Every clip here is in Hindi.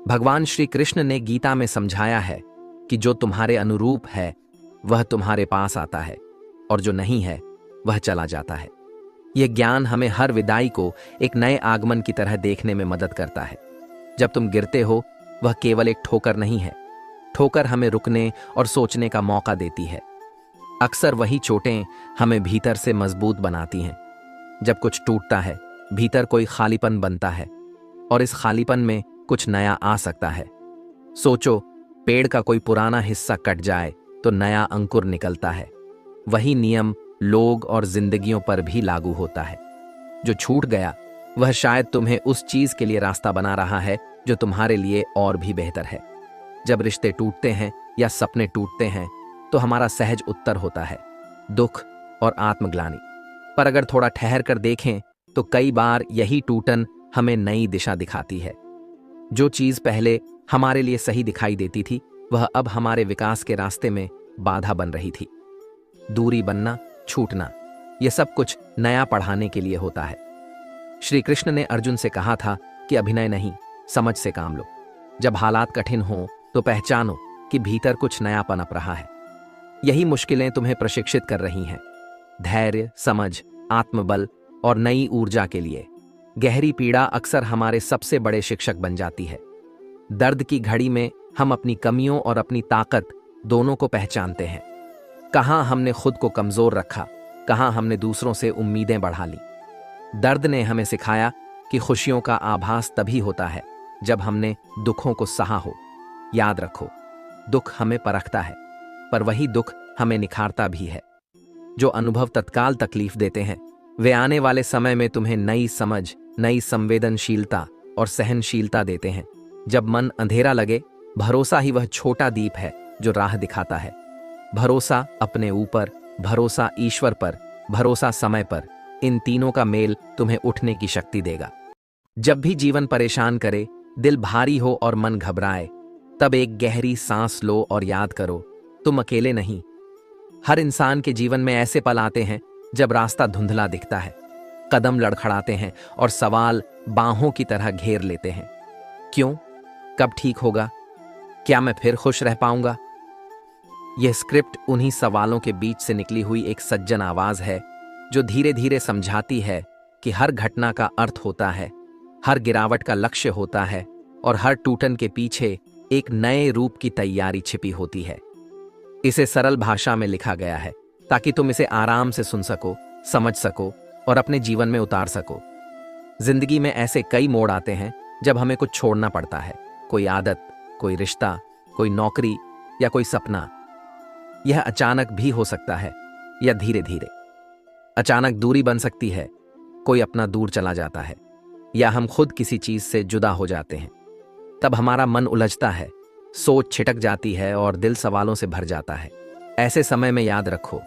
भगवान श्री कृष्ण ने गीता में समझाया है कि जो तुम्हारे अनुरूप है वह तुम्हारे पास आता है और जो नहीं है वह चला जाता है। यह ज्ञान हमें हर विदाई को एक नए आगमन की तरह देखने में मदद करता है। जब तुम गिरते हो वह केवल एक ठोकर नहीं है, ठोकर हमें रुकने और सोचने का मौका देती है। अक्सर वही चोटें हमें भीतर से मजबूत बनाती हैं। जब कुछ टूटता है भीतर कोई खालीपन बनता है और इस खालीपन में कुछ नया आ सकता है। सोचो, पेड़ का कोई पुराना हिस्सा कट जाए तो नया अंकुर निकलता है। वही नियम लोग और जिंदगियों पर भी लागू होता है। जो छूट गया वह शायद तुम्हें उस चीज के लिए रास्ता बना रहा है जो तुम्हारे लिए और भी बेहतर है। जब रिश्ते टूटते हैं या सपने टूटते हैं तो हमारा सहज उत्तर होता है दुख और आत्मग्लानि। पर अगर थोड़ा ठहर कर देखें तो कई बार यही टूटन हमें नई दिशा दिखाती है। जो चीज पहले हमारे लिए सही दिखाई देती थी वह अब हमारे विकास के रास्ते में बाधा बन रही थी। दूरी बनना, छूटना, यह सब कुछ नया पढ़ाने के लिए होता है। श्री कृष्ण ने अर्जुन से कहा था कि अभिनय नहीं, समझ से काम लो। जब हालात कठिन हों तो पहचानो कि भीतर कुछ नया पनप रहा है। यही मुश्किलें तुम्हें प्रशिक्षित कर रही हैं, धैर्य, समझ, आत्मबल और नई ऊर्जा के लिए। गहरी पीड़ा अक्सर हमारे सबसे बड़े शिक्षक बन जाती है। दर्द की घड़ी में हम अपनी कमियों और अपनी ताकत दोनों को पहचानते हैं। कहाँ हमने खुद को कमजोर रखा, कहाँ हमने दूसरों से उम्मीदें बढ़ा ली। दर्द ने हमें सिखाया कि खुशियों का आभास तभी होता है जब हमने दुखों को सहा हो। याद रखो, दुख हमें परखता है पर वही दुख हमें निखारता भी है। जो अनुभव तत्काल तकलीफ देते हैं वे आने वाले समय में तुम्हें नई समझ, नई संवेदनशीलता और सहनशीलता देते हैं। जब मन अंधेरा लगे, भरोसा ही वह छोटा दीप है जो राह दिखाता है। भरोसा अपने ऊपर, भरोसा ईश्वर पर, भरोसा समय पर, इन तीनों का मेल तुम्हें उठने की शक्ति देगा। जब भी जीवन परेशान करे, दिल भारी हो और मन घबराए, तब एक गहरी सांस लो और याद करो, तुम अकेले नहीं। हर इंसान के जीवन में ऐसे पल आते हैं जब रास्ता धुंधला दिखता है, कदम लड़खड़ाते हैं और सवाल बाहों की तरह घेर लेते हैं। क्यों? कब ठीक होगा? क्या मैं फिर खुश रह पाऊंगा? यह स्क्रिप्ट उन्हीं सवालों के बीच से निकली हुई एक सज्जन आवाज है जो धीरे धीरे समझाती है कि हर घटना का अर्थ होता है, हर गिरावट का लक्ष्य होता है और हर टूटन के पीछे एक नए रूप की तैयारी छिपी होती है। इसे सरल भाषा में लिखा गया है ताकि तुम इसे आराम से सुन सको, समझ सको और अपने जीवन में उतार सको। जिंदगी में ऐसे कई मोड़ आते हैं जब हमें कुछ छोड़ना पड़ता है, कोई आदत, कोई रिश्ता, कोई नौकरी या कोई सपना। यह अचानक भी हो सकता है या धीरे धीरे। अचानक दूरी बन सकती है, कोई अपना दूर चला जाता है, या हम खुद किसी चीज से जुदा हो जाते हैं। तब हमारा मन उलझता है, सोच छिटक जाती है और दिल सवालों से भर जाता है। ऐसे समय में याद रखो,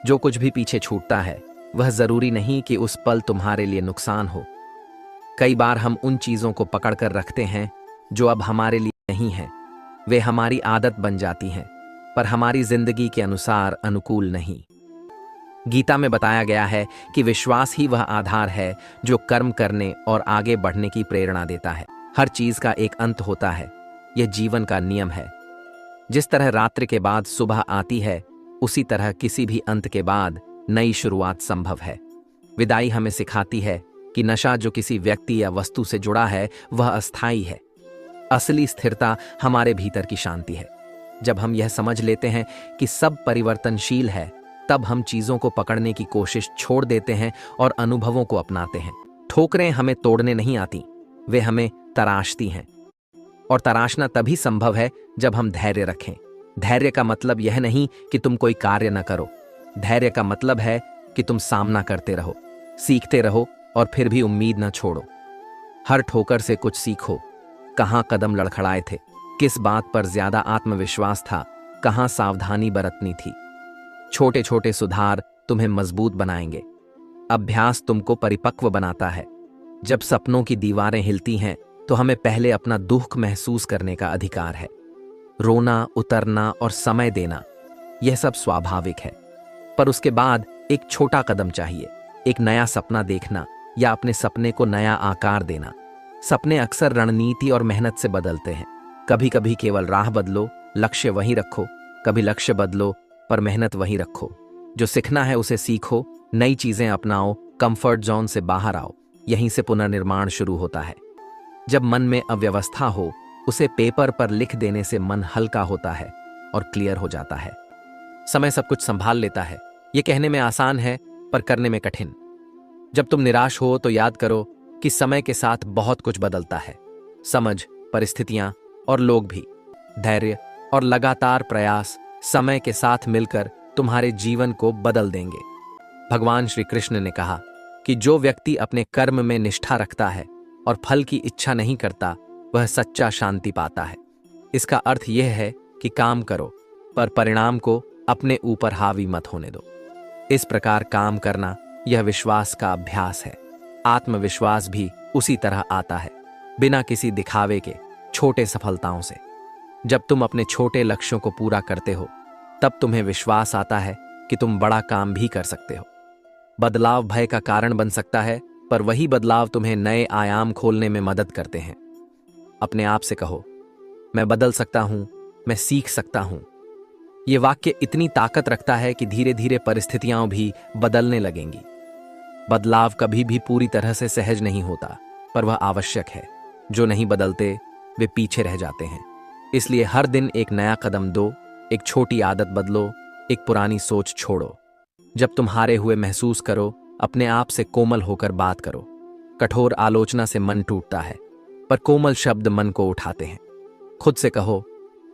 जो कुछ भी पीछे छूटता है वह जरूरी नहीं कि उस पल तुम्हारे लिए नुकसान हो। कई बार हम उन चीजों को पकड़ कर रखते हैं जो अब हमारे लिए नहीं है। वे हमारी आदत बन जाती हैं पर हमारी जिंदगी के अनुसार अनुकूल नहीं। गीता में बताया गया है कि विश्वास ही वह आधार है जो कर्म करने और आगे बढ़ने की प्रेरणा देता है। हर चीज का एक अंत होता है, यह जीवन का नियम है। जिस तरह रात्रि के बाद सुबह आती है, उसी तरह किसी भी अंत के बाद नई शुरुआत संभव है। विदाई हमें सिखाती है कि नशा जो किसी व्यक्ति या वस्तु से जुड़ा है वह अस्थायी है। असली स्थिरता हमारे भीतर की शांति है। जब हम यह समझ लेते हैं कि सब परिवर्तनशील है, तब हम चीजों को पकड़ने की कोशिश छोड़ देते हैं और अनुभवों को अपनाते हैं। ठोकरें हमें तोड़ने नहीं आती, वे हमें तराशती हैं। और तराशना तभी संभव है जब हम धैर्य रखें। धैर्य का मतलब यह नहीं कि तुम कोई कार्य न करो। धैर्य का मतलब है कि तुम सामना करते रहो, सीखते रहो और फिर भी उम्मीद न छोड़ो। हर ठोकर से कुछ सीखो। कहाँ कदम लड़खड़ाए थे, किस बात पर ज्यादा आत्मविश्वास था, कहाँ सावधानी बरतनी थी। छोटे छोटे सुधार तुम्हें मजबूत बनाएंगे। अभ्यास तुमको परिपक्व बनाता है। जब सपनों की दीवारें हिलती हैं तो हमें पहले अपना दुख महसूस करने का अधिकार है। रोना, उतरना और समय देना, यह सब स्वाभाविक है। पर उसके बाद एक छोटा कदम चाहिए, एक नया सपना देखना या अपने सपने को नया आकार देना। सपने अक्सर रणनीति और मेहनत से बदलते हैं। कभी कभी केवल राह बदलो, लक्ष्य वहीं रखो। कभी लक्ष्य बदलो पर मेहनत वहीं रखो। जो सीखना है उसे सीखो, नई चीजें अपनाओ, कंफर्ट जोन से बाहर आओ। यहीं से पुनर्निर्माण शुरू होता है। जब मन में अव्यवस्था हो, उसे पेपर पर लिख देने से मन हल्का होता है और क्लियर हो जाता है। समय सब कुछ संभाल लेता है। यह कहने में आसान है पर करने में कठिन। जब तुम निराश हो तो याद करो कि समय के साथ बहुत कुछ बदलता है। समझ, परिस्थितियां और लोग भी। धैर्य और लगातार प्रयास समय के साथ मिलकर तुम्हारे जीवन को बदल देंगे। भगवान श्री कृष्ण ने कहा कि जो व्यक्ति अपने कर्म में निष्ठा रखता है और फल की इच्छा नहीं करता, वह सच्चा शांति पाता है। इसका अर्थ यह है कि काम करो पर परिणाम को अपने ऊपर हावी मत होने दो। इस प्रकार काम करना यह विश्वास का अभ्यास है। आत्मविश्वास भी उसी तरह आता है, बिना किसी दिखावे के, छोटे सफलताओं से। जब तुम अपने छोटे लक्ष्यों को पूरा करते हो, तब तुम्हें विश्वास आता है कि तुम बड़ा काम भी कर सकते हो। बदलाव भय का कारण बन सकता है, पर वही बदलाव तुम्हें नए आयाम खोलने में मदद करते हैं। अपने आप से कहो, मैं बदल सकता हूं, मैं सीख सकता हूं। यह वाक्य इतनी ताकत रखता है कि धीरे धीरे परिस्थितियां भी बदलने लगेंगी। बदलाव कभी भी पूरी तरह से सहज नहीं होता, पर वह आवश्यक है। जो नहीं बदलते वे पीछे रह जाते हैं। इसलिए हर दिन एक नया कदम दो, एक छोटी आदत बदलो, एक पुरानी सोच छोड़ो। जब तुम हारे हुए महसूस करो, अपने आप से कोमल होकर बात करो। कठोर आलोचना से मन टूटता है, पर कोमल शब्द मन को उठाते हैं। खुद से कहो,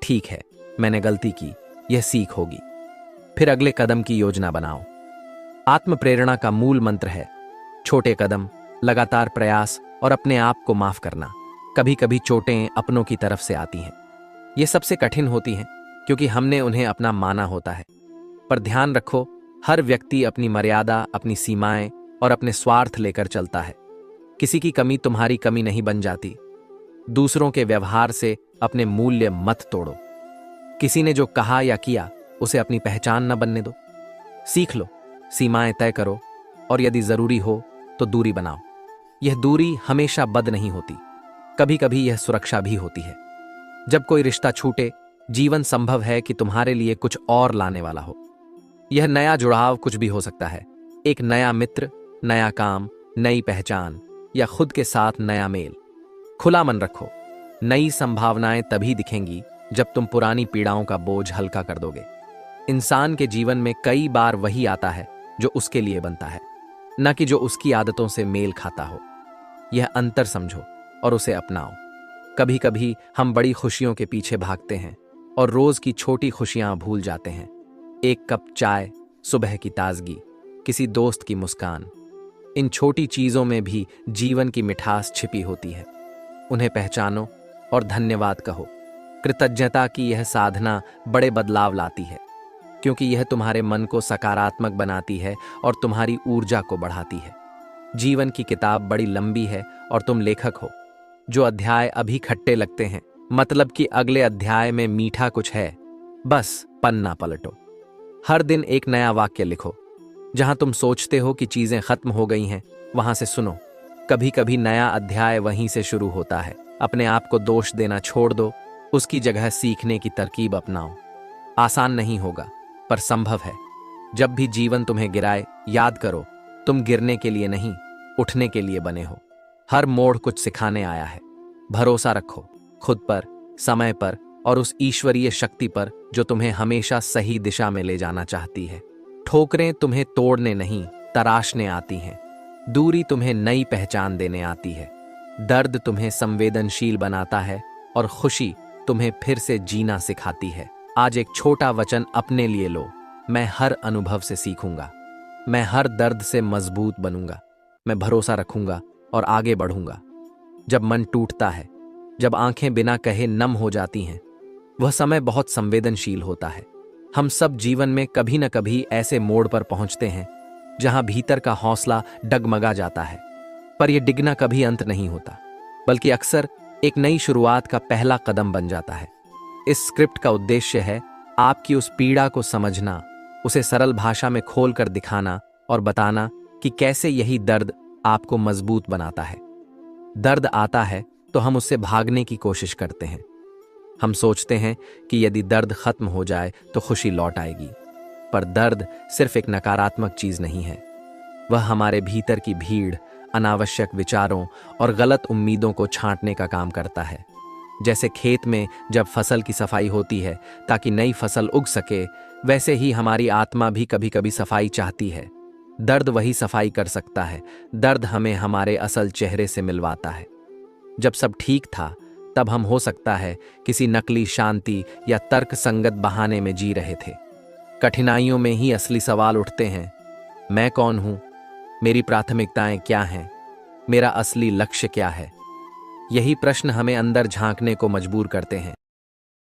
ठीक है, मैंने गलती की, यह सीख होगी। फिर अगले कदम की योजना बनाओ। आत्म प्रेरणा का मूल मंत्र है छोटे कदम, लगातार प्रयास और अपने आप को माफ करना। कभी कभी चोटें अपनों की तरफ से आती हैं। ये सबसे कठिन होती हैं क्योंकि हमने उन्हें अपना माना होता है। पर ध्यान रखो, हर व्यक्ति अपनी मर्यादा, अपनी सीमाएं और अपने स्वार्थ लेकर चलता है। किसी की कमी तुम्हारी कमी नहीं बन जाती। दूसरों के व्यवहार से अपने मूल्य मत तोड़ो। किसी ने जो कहा या किया उसे अपनी पहचान न बनने दो। सीख लो, सीमाएं तय करो और यदि जरूरी हो तो दूरी बनाओ। यह दूरी हमेशा बद नहीं होती, कभी कभी यह सुरक्षा भी होती है। जब कोई रिश्ता छूटे, जीवन संभव है कि तुम्हारे लिए कुछ और लाने वाला हो। यह नया जुड़ाव कुछ भी हो सकता है। एक नया मित्र, नया काम, नई पहचान या खुद के साथ नया मेल। खुला मन रखो। नई संभावनाएं तभी दिखेंगी जब तुम पुरानी पीड़ाओं का बोझ हल्का कर दोगे। इंसान के जीवन में कई बार वही आता है जो उसके लिए बनता है, न कि जो उसकी आदतों से मेल खाता हो। यह अंतर समझो और उसे अपनाओ। कभी कभी हम बड़ी खुशियों के पीछे भागते हैं और रोज की छोटी खुशियां भूल जाते हैं। एक कप चाय, सुबह की ताजगी, किसी दोस्त की मुस्कान, इन छोटी चीजों में भी जीवन की मिठास छिपी होती है। उन्हें पहचानो और धन्यवाद कहो। कृतज्ञता की यह साधना बड़े बदलाव लाती है, क्योंकि यह तुम्हारे मन को सकारात्मक बनाती है और तुम्हारी ऊर्जा को बढ़ाती है। जीवन की किताब बड़ी लंबी है और तुम लेखक हो। जो अध्याय अभी खट्टे लगते हैं, मतलब कि अगले अध्याय में मीठा कुछ है। बस पन्ना पलटो। हर दिन एक नया वाक्य लिखो। जहां तुम सोचते हो कि चीजें खत्म हो गई हैं, वहां से सुनो, कभी कभी नया अध्याय वहीं से शुरू होता है। अपने आप को दोष देना छोड़ दो, उसकी जगह सीखने की तरकीब अपनाओ। आसान नहीं होगा, पर संभव है। जब भी जीवन तुम्हें गिराए, याद करो, तुम गिरने के लिए नहीं, उठने के लिए बने हो। हर मोड़ कुछ सिखाने आया है। भरोसा रखो खुद पर, समय पर और उस ईश्वरीय शक्ति पर जो तुम्हें हमेशा सही दिशा में ले जाना चाहती है। ठोकरें तुम्हें तोड़ने नहीं, तराशने आती हैं। दूरी तुम्हें नई पहचान देने आती है। दर्द तुम्हें संवेदनशील बनाता है और खुशी तुम्हें फिर से जीना सिखाती है। आज एक छोटा वचन अपने लिए लो। मैं हर अनुभव से सीखूंगा। मैं हर दर्द से मजबूत बनूंगा। मैं भरोसा रखूंगा और आगे बढ़ूंगा। जब मन टूटता है, जब आंखें बिना कहे नम हो जाती हैं, वह समय बहुत संवेदनशील होता है। हम सब जीवन में कभी न कभी ऐसे मोड़ पर पहुंचते हैं जहां भीतर का हौसला डगमगा जाता है। पर यह डिगना कभी अंत नहीं होता, बल्कि अक्सर एक नई शुरुआत का पहला कदम बन जाता है। इस स्क्रिप्ट का उद्देश्य है आपकी उस पीड़ा को समझना, उसे सरल भाषा में खोलकर दिखाना और बताना कि कैसे यही दर्द आपको मजबूत बनाता है। दर्द आता है तो हम उससे भागने की कोशिश करते हैं। हम सोचते हैं कि यदि दर्द खत्म हो जाए तो खुशी लौट आएगी। पर दर्द सिर्फ एक नकारात्मक चीज नहीं है, वह हमारे भीतर की भीड़, अनावश्यक विचारों और गलत उम्मीदों को छांटने का काम करता है। जैसे खेत में जब फसल की सफाई होती है ताकि नई फसल उग सके, वैसे ही हमारी आत्मा भी कभी कभी सफाई चाहती है। दर्द वही सफाई कर सकता है। दर्द हमें हमारे असल चेहरे से मिलवाता है। जब सब ठीक था तब हम हो सकता है किसी नकली शांति या तर्क संगत बहाने में जी रहे थे। कठिनाइयों में ही असली सवाल उठते हैं। मैं कौन हूं? मेरी प्राथमिकताएं क्या हैं? मेरा असली लक्ष्य क्या है? यही प्रश्न हमें अंदर झांकने को मजबूर करते हैं।